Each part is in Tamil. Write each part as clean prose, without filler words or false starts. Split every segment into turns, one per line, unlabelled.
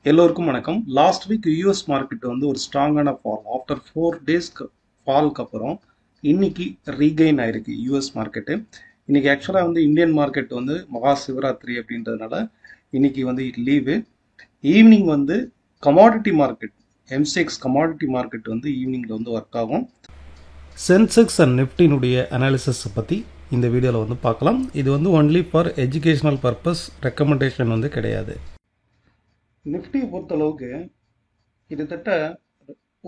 எல்லோருக்கும் வணக்கம். லாஸ்ட் வீக் யூஎஸ் மார்க்கெட் வந்து ஒரு ஸ்ட்ராங்கான ஃபால் ஆஃப்டர் 4 டேஸ்க்கு ஃபால்க்கு அப்புறம் இன்னைக்கு ரீகெயின் ஆயிருக்கு யூஎஸ் மார்க்கெட்டு. இன்னைக்கு ஆக்சுவலாக வந்து இந்தியன் மார்க்கெட் வந்து மகா சிவராத்திரி அப்படின்றதுனால இன்னைக்கு வந்து லீவு. ஈவினிங் வந்து commodity market MCX commodity market வந்து ஈவினிங்கில் வந்து ஒர்க் ஆகும். சென்செக்ஸ் அண்ட் நிஃப்டினுடைய அனாலிசிஸ் பற்றி இந்த வீடியோவில் வந்து பார்க்கலாம். இது வந்து only for educational purpose, recommendation வந்து கிடையாது. நிஃப்டியை பொறுத்தளவுக்கு கிட்டத்தட்ட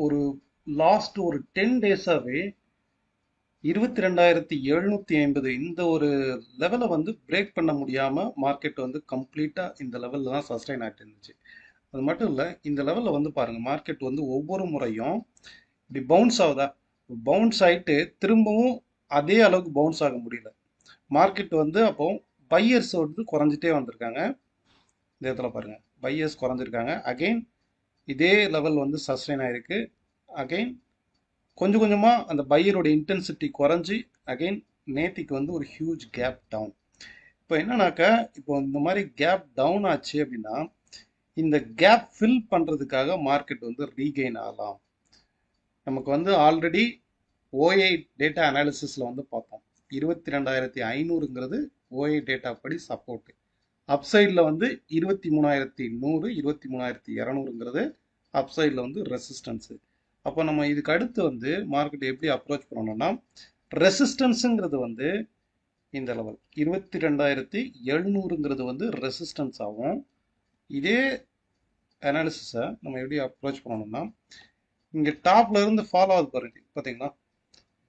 ஒரு லாஸ்ட் ஒரு 10 டேஸாகவே 22,750 இந்த ஒரு லெவலை வந்து பிரேக் பண்ண முடியாமல் மார்க்கெட் வந்து கம்ப்ளீட்டாக இந்த லெவலில் தான் சஸ்டைன் ஆகிட்டு இருந்துச்சு. அது மட்டும் இல்லை, இந்த லெவலில் வந்து பாருங்கள், மார்க்கெட் வந்து ஒவ்வொரு முறையும் இப்படி பவுன்ஸ் ஆகுதா, பவுன்ஸ் ஆகிட்டு திரும்பவும் அதே அளவுக்கு பவுன்ஸ் ஆக முடியல. மார்க்கெட் வந்து அப்போ பையர்ஸ் வந்து குறைஞ்சிட்டே வந்திருக்காங்க. இந்த இடத்துல பாருங்கள், பையர்ஸ் குறைஞ்சிருக்காங்க. அகெயின் இதே லெவல் வந்து சஸ்டைன் ஆகிருக்கு. அகெயின் கொஞ்சம் கொஞ்சமாக அந்த பையரோட இன்டென்சிட்டி குறைஞ்சி அகெயின் நேத்திக்கு வந்து ஒரு ஹியூஜ் கேப் டவுன். இப்போ என்னன்னாக்கா, இப்போ இந்த மாதிரி கேப் டவுன் ஆச்சு அப்படின்னா இந்த கேப் ஃபில் பண்ணுறதுக்காக மார்க்கெட் வந்து ரீகெயின் ஆகலாம். நமக்கு வந்து ஆல்ரெடி ஓஐ டேட்டா அனாலிசிஸில் வந்து பார்த்தோம், 22,500ங்கிறது ஓஐ டேட்டா படி சப்போர்ட்டு. அப்சைடில் வந்து 23,100 23,200ங்கிறது அப்சைடில் வந்து ரெசிஸ்டன்ஸு. அப்போ நம்ம இதுக்கு அடுத்து வந்து மார்க்கெட் எப்படி அப்ரோச் பண்ணணும்னா, ரெசிஸ்டன்ஸுங்கிறது வந்து இந்த லெவல் 22,700ங்கிறது வந்து ரெசிஸ்டன்ஸ் ஆகும். இதே அனாலிசிஸை நம்ம எப்படி அப்ரோச் பண்ணணும்னா, இங்கே டாப்ல இருந்து ஃபாலோ ஆகுது பாருங்க, பார்த்தீங்களா?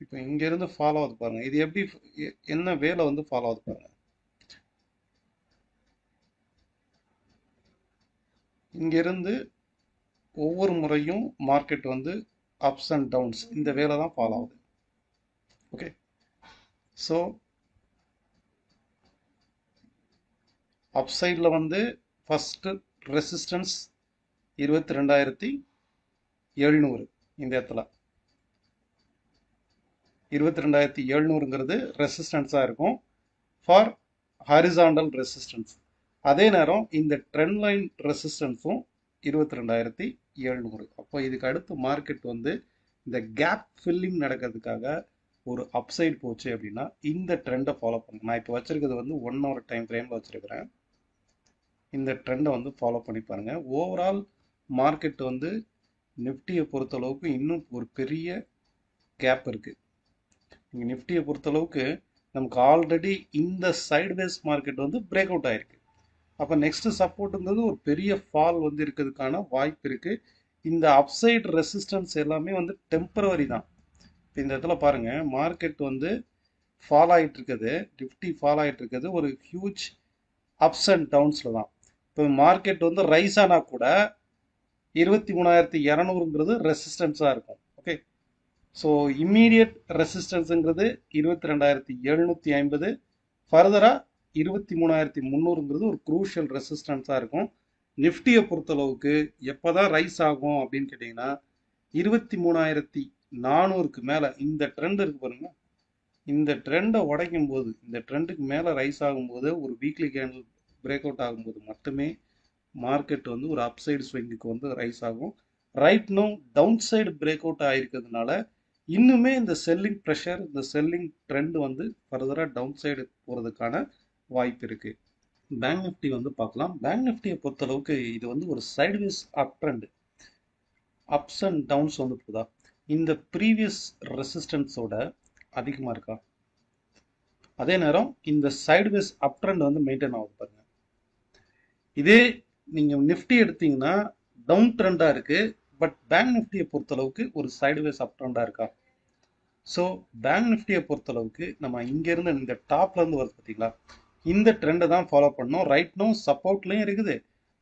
இப்போ இங்கேருந்து ஃபாலோ ஆகுது பாருங்க, இது எப்படி என்ன வேலை வந்து ஃபாலோ ஆகுது பாருங்க. இங்கிருந்து ஒவ்வொரு முறையும் மார்க்கெட் வந்து அப்ஸ் அண்ட் டவுன்ஸ் இந்த வேலை தான் ஃபாலோ ஆகுது. ஓகே, ஸோ அப் சைடில் வந்து ஃபஸ்ட்டு ரெசிஸ்டன்ஸ் 22,700. இந்த இடத்துல 22,700ங்கிறது ரெசிஸ்டன்ஸாக இருக்கும் ஃபார் ஹாரிசாண்டல் ரெசிஸ்டன்ஸ். அதே நேரம் இந்த ட்ரெண்ட் லைன் ரெசிஸ்டன்ஸும் 22,700. அப்போ இதுக்கு அடுத்து மார்க்கெட் வந்து இந்த கேப் ஃபில்லிங் நடக்கிறதுக்காக ஒரு அப்சைட் போச்சு அப்படின்னா இந்த ட்ரெண்டை ஃபாலோ பண்ணுங்க. நான் இப்போ வச்சிருக்கிறது வந்து 1 hour டைம் ஃப்ரேமில் வச்சிருக்கிறேன். இந்த ட்ரெண்டை வந்து ஃபாலோ பண்ணி பாருங்க. ஓவரால் மார்க்கெட் வந்து நிஃப்டியை பொறுத்தளவுக்கு இன்னும் ஒரு பெரிய கேப் இருக்கு. இங்கே நிஃப்டியை பொறுத்தளவுக்கு நமக்கு ஆல்ரெடி இந்த சைட்வேஸ் மார்க்கெட் வந்து பிரேக் அவுட் ஆயிருக்கு. அப்போ நெக்ஸ்ட் சப்போர்ட்டுங்கிறது ஒரு பெரிய ஃபால் வந்து இருக்கிறதுக்கான வாய்ப்பு இருக்கு. இந்த அப்சைட் ரெசிஸ்டன்ஸ் எல்லாமே வந்து டெம்பரவரி தான். இப்போ இந்த இடத்துல பாருங்க, மார்க்கெட் வந்து ஃபால் ஆகிட்டு இருக்குது, நிஃப்டி ஃபால் ஆகிட்டு இருக்குது ஒரு ஹியூஜ் அப்ஸ் அண்ட் டவுன்ஸில் தான். இப்போ மார்க்கெட் வந்து ரைஸ் ஆனால் கூட 23,200ங்கிறது ரெசிஸ்டன்ஸாக இருக்கும். ஓகே, ஸோ இம்மீடியட் ரெசிஸ்டன்ஸுங்கிறது 22,750. ஃபர்தராக 23,300ங்கிறது ஒரு குரூஷியல் ரெசிஸ்டன்ஸாக இருக்கும். நிஃப்டியை பொறுத்தளவுக்கு எப்போ தான் ரைஸ் ஆகும் அப்படின்னு கேட்டிங்கன்னா 23,400க்கு மேலே இந்த ட்ரெண்ட் இருக்கு பாருங்க, இந்த ட்ரெண்டை உடைக்கும் போது, இந்த ட்ரெண்டுக்கு மேலே ரைஸ் ஆகும்போது, ஒரு வீக்லி கேண்டில் பிரேக் அவுட் ஆகும்போது மட்டுமே மார்க்கெட் வந்து ஒரு அப்சைடு ஸ்விங்குக்கு வந்து ரைஸ் ஆகும். Right no down side break out ஆகிருக்கிறதுனால இன்னுமே இந்த செல்லிங் ப்ரெஷர், இந்த செல்லிங் ட்ரெண்ட் வந்து ஃபர்தராக டவுன் சைடு போகிறதுக்கான வாய்ப்பு இருக்கு. பேங்க் நிஃப்டி வந்து பார்க்கலாம். பேங்க் நிஃப்டியை பொறுத்தளவுக்கு இது வந்து ஒரு sideways up trend, ups and downs வந்து போதா இந்த ப்ரீவியஸ் ரெசிஸ்டன்ஸோட அதிகமாக இருக்கா. அதே நேரம் இந்த சைட்வேஸ் அப் ட்ரெண்ட் வந்து மெயின்டைன் ஆகுது பாருங்க. இதே நீங்கள் நிஃப்டி எடுத்தீங்கன்னா டவுன் ட்ரெண்டாக இருக்கு, பட் பேங்க் நிஃப்டியை பொறுத்தளவுக்கு ஒரு சைட்வேஸ் அப் ட்ரெண்டாக இருக்கா. ஸோ பேங்க் நிஃப்டியை பொறுத்தளவுக்கு நம்ம இங்கேருந்து இந்த டாப்லேருந்து வருது பார்த்தீங்களா, இந்த ட்ரெண்டை தான் ஃபாலோ பண்ணோம். ரைட் நோ சப்போர்ட்லையும் இருக்குது.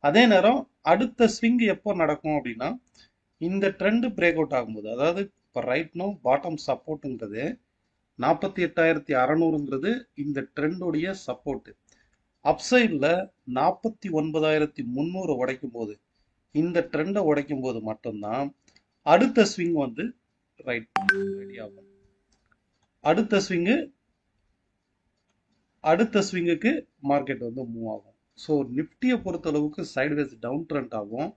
அதே நேரம் அடுத்த ஸ்விங் எப்போ நடக்கும் அப்படின்னா இந்த ட்ரெண்டு பிரேக் அவுட் ஆகும்போது, அதாவது இப்போ ரைட் நோ பாட்டம் சப்போர்ட்டுங்கிறது 48,600ங்கிறது இந்த ட்ரெண்டுடைய சப்போர்ட்டு. அப்சைடில் 49,300 உடைக்கும் போது, இந்த ட்ரெண்டை உடைக்கும் போது மட்டும்தான் அடுத்த ஸ்விங் வந்து ரைட் ரெடி ஆகும். அடுத்த ஸ்விங்குக்கு மார்க்கெட் வந்து மூவ் ஆகும். ஸோ நிஃப்டியை பொறுத்தளவுக்கு சைட்வேஸ் டவுன் ட்ரெண்ட் ஆகும்,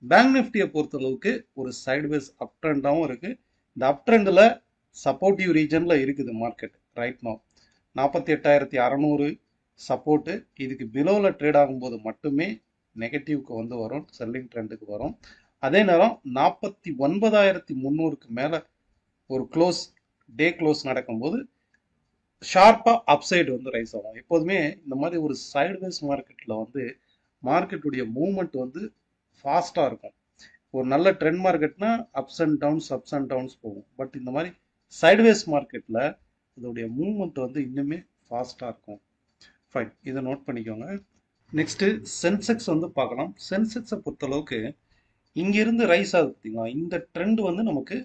பேங்க் நிஃப்டியை பொறுத்தளவுக்கு ஒரு சைட்வேஸ் அப் ட்ரெண்டாகவும் இருக்குது. இந்த அப் ட்ரெண்டில் சப்போர்ட்டிவ் ரீஜனில் இருக்குது மார்க்கெட் ரைட் நோ. 48,600 சப்போர்ட்டு, இதுக்கு பிலோவில் ட்ரேட் ஆகும்போது மட்டுமே நெகட்டிவ்க்கு வந்து வரும், செல்லிங் ட்ரெண்டுக்கு வரும். அதே நேரம் 49,300க்கு மேலே ஒரு டே க்ளோஸ் நடக்கும்போது ஷார்ப்பாக அப்சைடு வந்து ரைஸ் ஆகும். எப்போதுமே இந்த மாதிரி ஒரு சைட்வேஸ் மார்க்கெட்டில் வந்து மார்க்கெட்டுடைய மூவ்மெண்ட் வந்து ஃபாஸ்ட்டாக இருக்கும். ஒரு நல்ல ட்ரெண்ட் மார்க்கெட்னா அப்ஸ் அண்ட் டவுன்ஸ் போகும். பட் இந்த மாதிரி சைட்வேஸ் மார்க்கெட்டில் இதோடைய மூவ்மெண்ட் வந்து இன்னுமே ஃபாஸ்ட்டாக இருக்கும். ஃபைன், இதை நோட் பண்ணிக்கோங்க. நெக்ஸ்ட்டு சென்செக்ஸ் வந்து பார்க்கலாம். சென்செக்ஸை பொறுத்தளவுக்கு இங்கிருந்து ரைஸ் ஆகுது பார்த்தீங்களா, இந்த ட்ரெண்ட் வந்து நமக்கு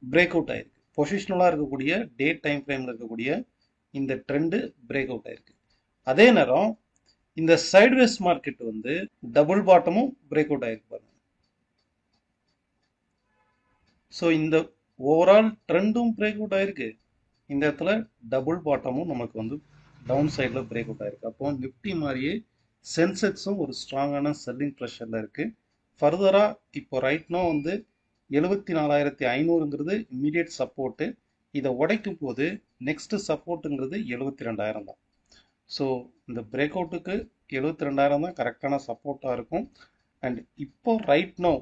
பிரேக் அவுட் ஆயிருக்கு. பொசிஷனலாக இருக்கக்கூடிய டே டைம் ஃப்ரேமில் இருக்கக்கூடிய இந்த ட்ரெண்டு பிரேக் அவுட் ஆயிருக்கு. அதே நேரம் இந்த சைட்வேஸ் மார்க்கெட் வந்து டபுள் பாட்டமும் பிரேக் அவுட் ஆயிருக்கு பாருங்க. ஸோ இந்த ஓவரால் ட்ரெண்டும் பிரேக் அவுட் ஆயிருக்கு, இந்த இடத்துல டபுள் பாட்டமும் நமக்கு வந்து டவுன் சைடில் பிரேக் அவுட் ஆயிருக்கு. அப்போ நிஃப்டி மாதிரியே சென்செக்ஸும் ஒரு ஸ்ட்ராங்கான செல்லிங் ப்ரெஷரில் இருக்குது. ஃபர்தராக இப்போ ரைட்னோ வந்து 74,500ங்கிறது இம்மீடியட் சப்போர்ட்டு. இதை உடைக்கும் போது நெக்ஸ்ட் சப்போர்ட்டுங்கிறது 72,000 தான். ஸோ இந்த பிரேக் அவுட்டுக்கு 72,000 தான் கரெக்டான சப்போர்ட்டாக இருக்கும். அண்ட் இப்போ ரைட்னோ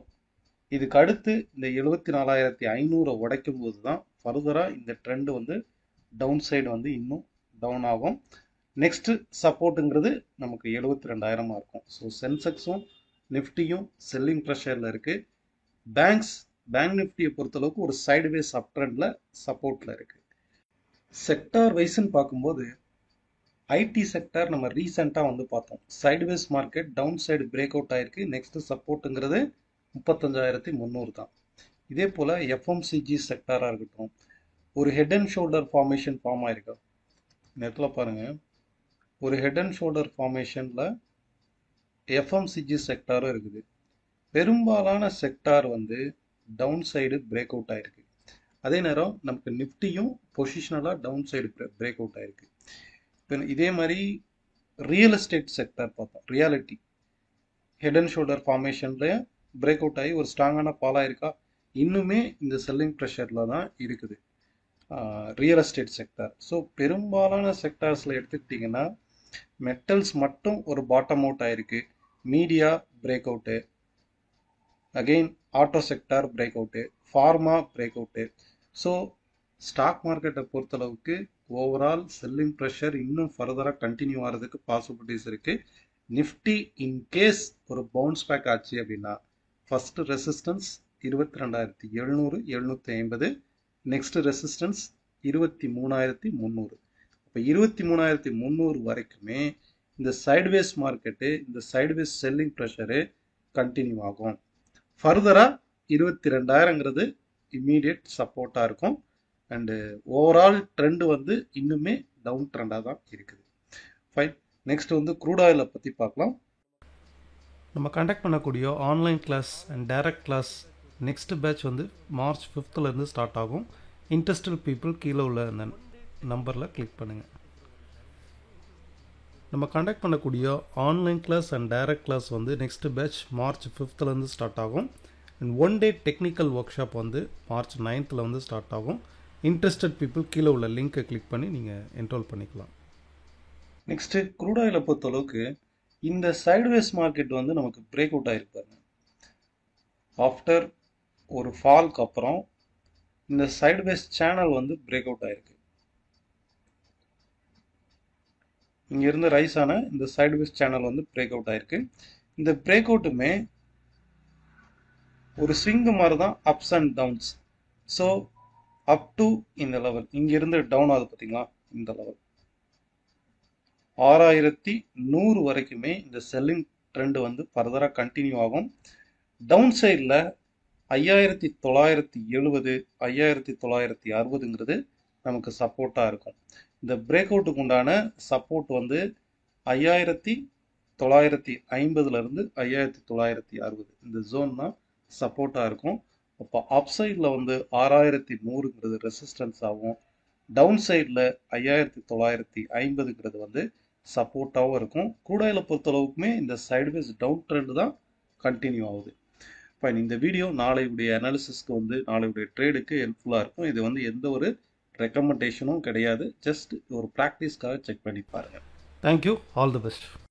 இதுக்கு அடுத்து இந்த 74,500 உடைக்கும் போது தான் ஃபர்தராக இந்த ட்ரெண்டு வந்து டவுன் சைடு வந்து இன்னும் டவுன் ஆகும். நெக்ஸ்ட் சப்போர்ட்டுங்கிறது நமக்கு 72,000 இருக்கும். ஸோ சென்செக்ஸும் நிஃப்டியும் செல்லிங் ப்ரெஷரில் இருக்குது. பேங்க் நிஃப்டியை பொறுத்தளவுக்கு ஒரு சைடுவேஸ் அப் ட்ரெண்டில் சப்போர்ட்டில் இருக்குது. செக்டார் வைஸ்ன்னு பார்க்கும்போது ஐடி செக்டார் நம்ம ரீசெண்டாக வந்து பார்த்தோம், sideways market down side break out ஆயிருக்கு. நெக்ஸ்ட் சப்போர்ட்டுங்கிறது 35,300 தான். இதே போல் எஃப்எம்சிஜி செக்டாராக இருக்கட்டும், ஒரு head and shoulder formation form ஆயிருக்கா. இந்த இடத்துல பாருங்கள், ஒரு ஹெட் அண்ட் ஷோல்டர் ஃபார்மேஷனில் எஃப்எம்சிஜி செக்டாரும் இருக்குது. பெரும்பாலான செக்டார் வந்து டவுன் சைடு பிரேக் அவுட் ஆயிருக்கு. அதே நேரம் நமக்கு நிஃப்டியும் பொசிஷனலாக டவுன் சைடு பிரேக் அவுட் ஆயிருக்கு. இப்போ இதே மாதிரி ரியல் எஸ்டேட் செக்டார் பார்த்தோம், ரியாலிட்டி ஹெட் அண்ட் ஷோல்டர் ஃபார்மேஷனில் பிரேக் அவுட் ஆகி ஒரு ஸ்ட்ராங்கான ஃபாலாக இருக்கா, இன்னுமே இந்த செல்லிங் ப்ரெஷரில் தான் இருக்குது ரியல் எஸ்டேட் செக்டார். ஸோ பெரும்பாலான செக்டார்ஸில் எடுத்துக்கிட்டிங்கன்னா மெட்டல்ஸ் மட்டும் ஒரு பாட்டம் அவுட் ஆயிருக்கு, media break out, again auto sector break out, pharma break out. So stock மார்க்கெட்டை பொறுத்தளவுக்கு ஓவரால் செல்லிங் ப்ரெஷர் இன்னும் ஃபர்தராக கண்டினியூ ஆகிறதுக்கு பாசிபிலிட்டிஸ் இருக்குது. நிஃப்டி இன்கேஸ் ஒரு பவுன்ஸ் பேக் ஆச்சு அப்படின்னா ஃபஸ்ட்டு ரெசிஸ்டன்ஸ் 22,700 750, நெக்ஸ்ட் ரெசிஸ்டன்ஸ் 23,300. இப்போ 23,300 வரைக்குமே இந்த சைட்வேஸ் மார்க்கெட்டு, இந்த சைட்வேஸ் செல்லிங் ப்ரெஷரு கண்டினியூ ஆகும். ஃபர்தராக 22,000ங்கிறது இம்மீடியட் சப்போர்ட்டாக இருக்கும். அண்டு ஓவரால் ட்ரெண்டு வந்து இன்னுமே டவுன் ட்ரெண்டாக தான் இருக்குது. ஃபைன், நெக்ஸ்ட் வந்து க்ரூட் ஆயிலை பற்றி பார்க்கலாம்.
நம்ம கண்டக்ட் பண்ணக்கூடிய online class and direct class next batch வந்து மார்ச் 5th ஸ்டார்ட் ஆகும். இன்ட்ரெஸ்டட் பீப்புள் கீழே உள்ள அந்த நம்பரில் கிளிக் பண்ணுங்கள். நம்ம கண்டக்ட் பண்ணக்கூடிய online class and direct class வந்து next batch March 5th start ஆகும். And 1 day technical workshop வந்து மார்ச் 9th ஸ்டார்ட் ஆகும். இன்ட்ரெஸ்டட் பீப்புள் கீழே உள்ள லிங்கை கிளிக் பண்ணி நீங்கள் என்ரோல் பண்ணிக்கலாம்.
நெக்ஸ்ட்டு க்ரூட் ஆயிலை பொறுத்தளவுக்கு இந்த சைட்வேஸ் மார்க்கெட் வந்து நமக்கு பிரேக் அவுட் ஆகிருப்பாங்க. ஆஃப்டர் ஒரு ஃபால்க்கு அப்புறம் இந்த சைட்வேஸ் சேனல் வந்து பிரேக் அவுட் ஆகிருக்கு. இங்கேருந்து ரைஸ் ஆன இந்த சைட்வேஸ் சேனல் வந்து பிரேக் அவுட் ஆகிருக்கு. இந்த பிரேக் அவுட்டுமே ஒரு ஸ்விங் மாதிரி தான், ups and downs. So up to இந்த லெவல், இங்கிருந்து டவுன் ஆகுது பார்த்தீங்களா, இந்த லெவல் 6,100 வரைக்குமே இந்த செல்லிங் ட்ரெண்ட் வந்து ஃபர்தராக கண்டினியூ ஆகும். டவுன் சைடில் 5,970 5,960ங்கிறது நமக்கு சப்போர்ட்டாக இருக்கும். இந்த பிரேக் அவுட்டுக்கு உண்டான சப்போர்ட் வந்து 5,950லேருந்து 5,960 இந்த ஜோன் தான் சப்போர்ட்டாக இருக்கும். அப்போ அப் சைடில் வந்து 6,100ங்கிறது ரெசிஸ்டன்ஸ் ஆகும். டவுன் சைடில் 5,950ங்கிறது வந்து சப்போர்ட்டாகவும் இருக்கும். க்ரூடாயில் பொறுத்தளவுக்குமே இந்த சைடுவேஸ் டவுன் ட்ரெண்ட் தான் கண்டினியூ ஆகுது. ஃபைன். இந்த வீடியோ நாளையுடைய அனாலிசிஸ்க்கு வந்து நாளையுடைய ட்ரேடுக்கு ஹெல்ப்ஃபுல்லாக இருக்கும். இது வந்து எந்த ஒரு ரெக்கமெண்டேஷனும் கிடையாது. ஜஸ்ட் ஒரு ப்ராக்டிஸ்க்காக செக் பண்ணி பாருங்கள்.
தேங்க்யூ. All the best.